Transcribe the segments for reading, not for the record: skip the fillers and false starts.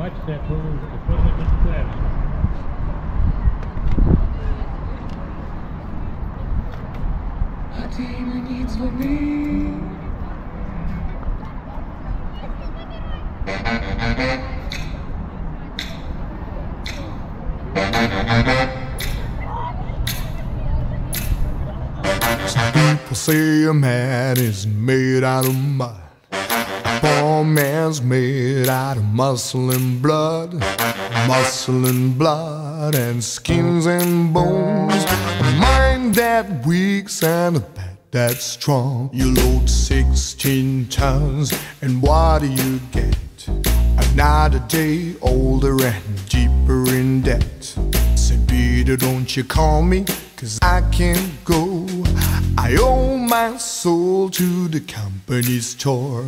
бачите, як кожен підтверджує. А ти мені дзвони. Some people say a man is made out of mud. A poor man's made out of muscle and blood. Muscle and blood and skins and bones. A mind that weaks and a back that's strong. You load 16 tons and what do you get? Another day older and deeper in debt. Say, Peter, don't you call me, 'cause I can't go. I owe my soul to the company store.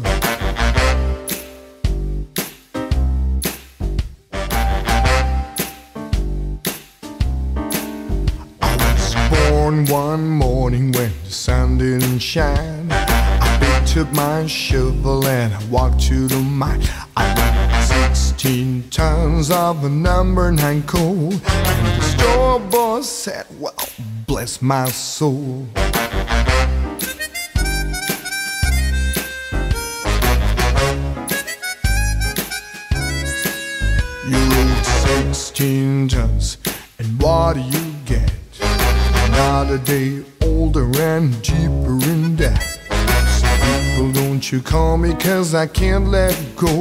I was born one morning when the sun didn't shine. I picked up my shovel and I walked to the mine. I got 16 tons of a number 9 coal, and the store boss said, well, bless my soul. You load 16 tons, and what do you get? Another day older and deeper in debt. People, don't you call me, 'cause I can't let go.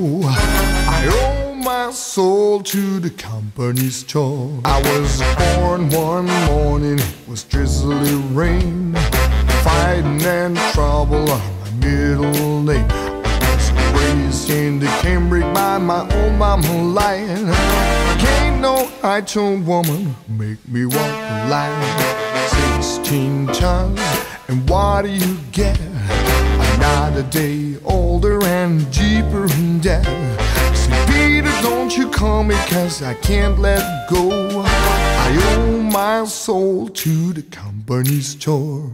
I owe my soul to the company store. I was born one morning, it was drizzly rain. Fighting and trouble are my middle name. I was raised in the Cambridge by my old mama lying. Can't no high-toned woman make me walk the line. 16 tons, and what do you get? Another day older and deeper in debt. Say, Peter, don't you call me, 'cause I can't let go. I owe my soul to the company store.